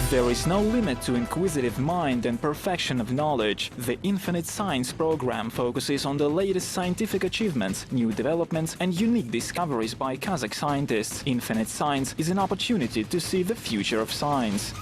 There is no limit to inquisitive mind and perfection of knowledge. The Infinite Science program focuses on the latest scientific achievements, new developments and unique discoveries by Kazakh scientists. Infinite Science is an opportunity to see the future of science.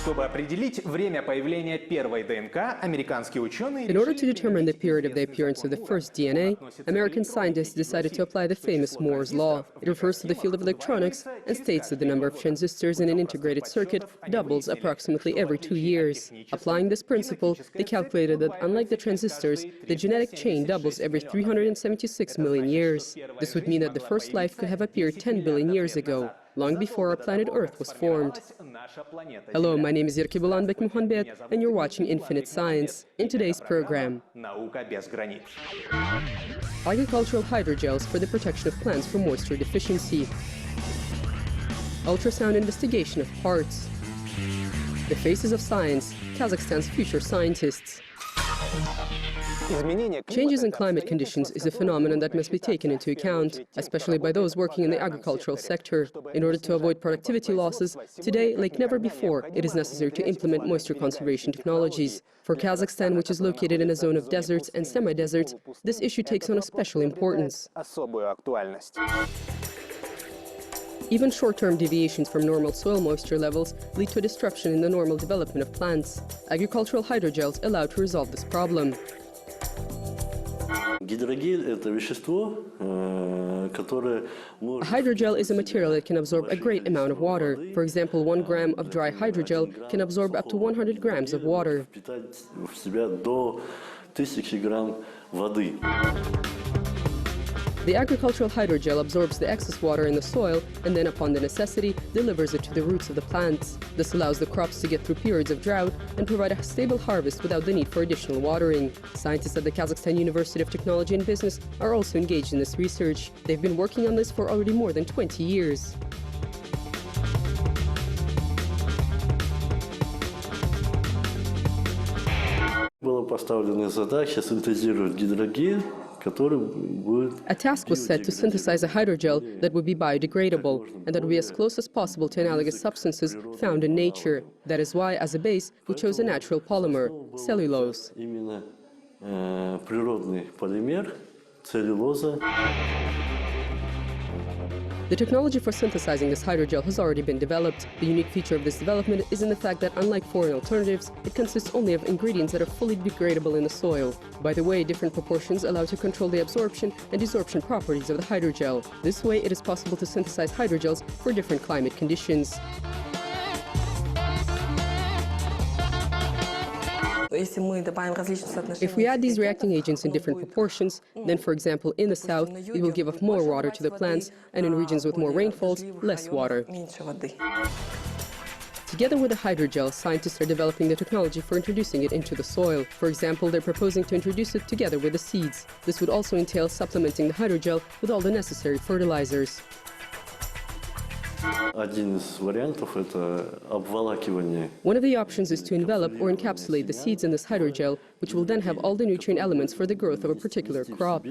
Чтобы определить время появления первой ДНК, американские ученые... In order to determine the period of the appearance of the first DNA, American scientists decided to apply the famous Moore's law. It refers to the field of electronics and states that the number of transistors in an integrated circuit doubles approximately every 2 years. Applying this principle, they calculated that, unlike the transistors, the genetic chain doubles every 376 million years. This would mean that the first life could have appeared 10 billion years ago, long before our planet Earth was formed. Hello, my name is Yerkebulanbek Muhanbet, and you're watching Infinite Science. In today's program, agricultural hydrogels for the protection of plants from moisture deficiency, ultrasound investigation of parts, the faces of science, Kazakhstan's future scientists. Changes in climate conditions is a phenomenon that must be taken into account, especially by those working in the agricultural sector. In order to avoid productivity losses, today, like never before, it is necessary to implement moisture conservation technologies. For Kazakhstan, which is located in a zone of deserts and semi-deserts, this issue takes on a special importance. Even short-term deviations from normal soil moisture levels lead to a disruption in the normal development of plants. Agricultural hydrogels allow to resolve this problem. A hydrogel is a material that can absorb a great amount of water. For example, 1 gram of dry hydrogel can absorb up to 100 grams of water. The agricultural hydrogel absorbs the excess water in the soil and then, upon the necessity, delivers it to the roots of the plants. This allows the crops to get through periods of drought and provide a stable harvest without the need for additional watering. Scientists at the Kazakhstan University of Technology and Business are also engaged in this research. They've been working on this for already more than 20 years. Была поставлена задача синтезировать гидрогель. A task was set to synthesize a hydrogel that would be biodegradable and that would be as close as possible to analogous substances found in nature. That is why, as a base, we chose a natural polymer, cellulose. Природный полимер, целлюлоза. The technology for synthesizing this hydrogel has already been developed. The unique feature of this development is in the fact that, unlike foreign alternatives, it consists only of ingredients that are fully degradable in the soil. By the way, different proportions allow to control the absorption and desorption properties of the hydrogel. This way, it is possible to synthesize hydrogels for different climate conditions. If we add these reacting agents in different proportions, then, for example, in the south, we will give off more water to the plants, and in regions with more rainfalls, less water. Together with the hydrogel, scientists are developing the technology for introducing it into the soil. For example, they're proposing to introduce it together with the seeds. This would also entail supplementing the hydrogel with all the necessary fertilizers. One of the options is to envelop or encapsulate the seeds in this hydrogel, which will then have all the nutrient elements for the growth of a particular crop.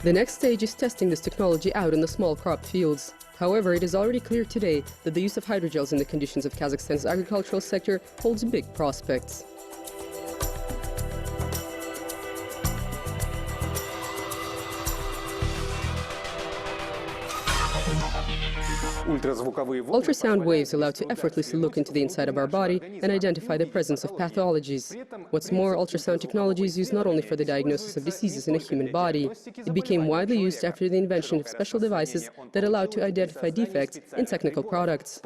The next stage is testing this technology out in the small crop fields. However, it is already clear today that the use of hydrogels in the conditions of Kazakhstan's agricultural sector holds big prospects. Ultrasound waves allow to effortlessly look into the inside of our body and identify the presence of pathologies. What's more, ultrasound technology is used not only for the diagnosis of diseases in a human body. It became widely used after the invention of special devices that allow to identify defects in technical products.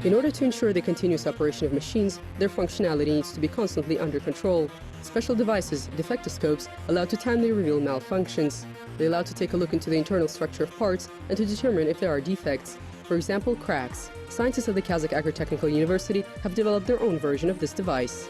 In order to ensure the continuous operation of machines, their functionality needs to be constantly under control. Special devices, defectoscopes, allow to timely reveal malfunctions. They allow to take a look into the internal structure of parts and to determine if there are defects. For example, cracks. Scientists at the Kazakh Agritechnical University have developed their own version of this device.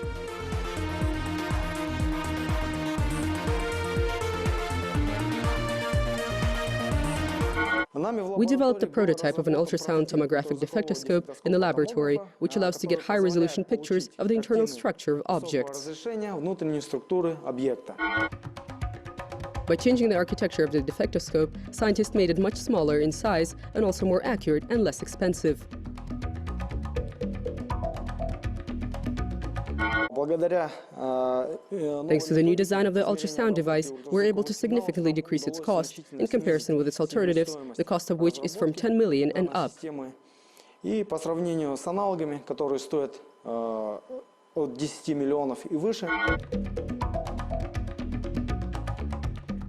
We developed a prototype of an ultrasound tomographic defectoscope in the laboratory, which allows to get high-resolution pictures of the internal structure of objects. By changing the architecture of the defectoscope, scientists made it much smaller in size and also more accurate and less expensive. Thanks to the new design of the ultrasound device, we're able to significantly decrease its cost in comparison with its alternatives, the cost of which is from 10 million and up. И по сравнению с аналогами, которые стоят от 10 миллионов и выше.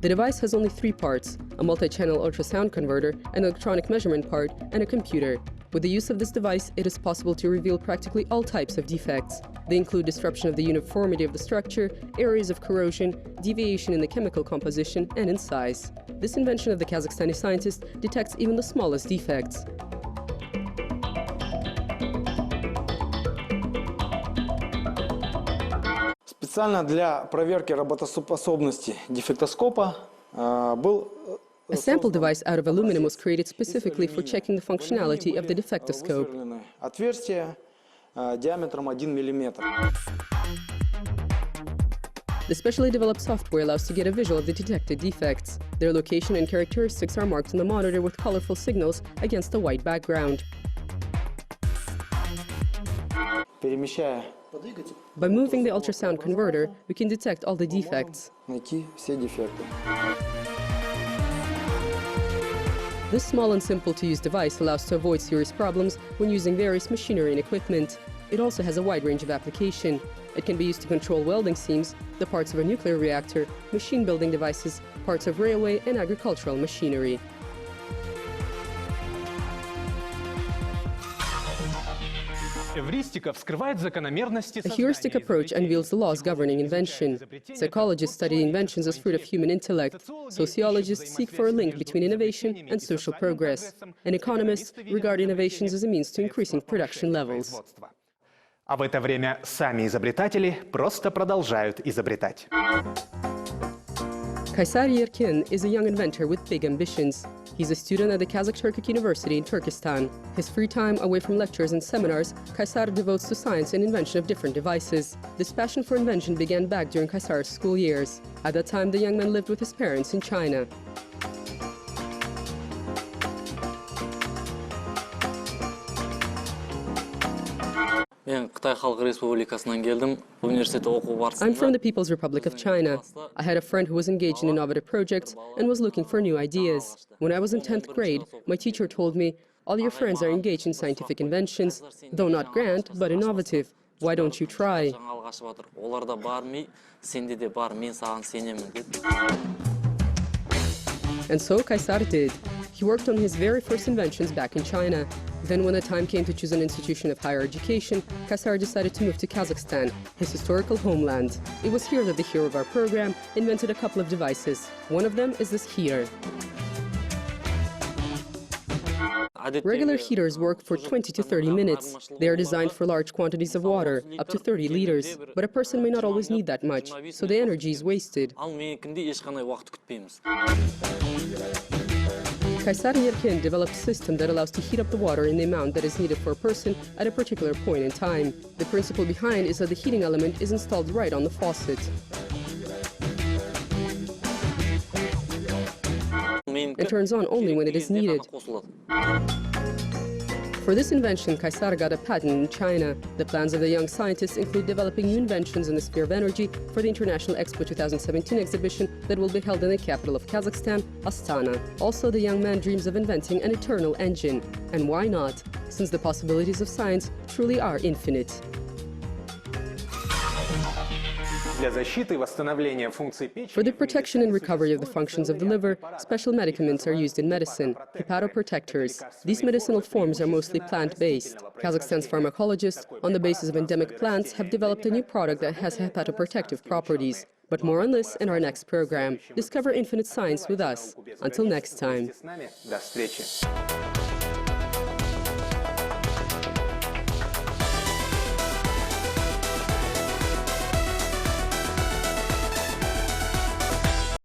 The device has only 3 parts: a multi-channel ultrasound converter, an electronic measurement part, and a computer. With the use of this device, it is possible to reveal practically all types of defects. They include disruption of the uniformity of the structure, areas of corrosion, deviation in the chemical composition, and in size. This invention of the Kazakhstani scientist detects even the smallest defects. Специально для проверки работоспособности дефектоскопа был A sample device out of aluminum was created specifically for checking the functionality of the defectoscope. Отверстие диаметром 1 миллиметр. The specially developed software allows to get a visual of the detected defects. Their location and characteristics are marked on the monitor with colorful signals against a white background. Перемещая, By moving the ultrasound converter, we can detect all the defects. найти все дефекты. This small and simple-to-use device allows to avoid serious problems when using various machinery and equipment. It also has a wide range of application. It can be used to control welding seams, the parts of a nuclear reactor, machine-building devices, parts of railway and agricultural machinery. A heuristic approach unveils the laws governing invention. Psychologists study inventions as fruit of human intellect. Sociologists seek for a link between innovation and social progress. And economists regard innovations as a means to increasing production levels. А в это время сами изобретатели просто продолжают изобретать. Kaysar Yerkin is a young inventor with big ambitions. He's a student at the Kazakh Turkic University in Turkestan. His free time away from lectures and seminars, Kaysar devotes to science and invention of different devices. This passion for invention began back during Kaysar's school years. At that time, the young man lived with his parents in China. I'm from the People's Republic of China. I had a friend who was engaged in innovative projects and was looking for new ideas. When I was in 10th grade, my teacher told me, "All your friends are engaged in scientific inventions, though not grand, but innovative. Why don't you try?" And so Kaysar did. He worked on his very first inventions back in China. Then when the time came to choose an institution of higher education, Kaysar decided to move to Kazakhstan, his historical homeland. It was here that the hero of our program invented a couple of devices. One of them is this heater. Regular heaters work for 20 to 30 minutes. They are designed for large quantities of water, up to 30 liters. But a person may not always need that much, so the energy is wasted. Kaysar Yerkin developed a system that allows to heat up the water in the amount that is needed for a person at a particular point in time. The principle behind is that the heating element is installed right on the faucet. It turns on only when it is needed. For this invention, Kaysar got a patent in China. The plans of the young scientists include developing new inventions in the sphere of energy for the International Expo 2017 exhibition that will be held in the capital of Kazakhstan, Astana. Also, the young man dreams of inventing an eternal engine. And why not? Since the possibilities of science truly are infinite. For the protection and recovery of the functions of the liver, special medicaments are used in medicine, hepatoprotectors. These medicinal forms are mostly plant-based. Kazakhstan's pharmacologists, on the basis of endemic plants, have developed a new product that has hepatoprotective properties. But more on this in our next program. Discover infinite science with us. Until next time.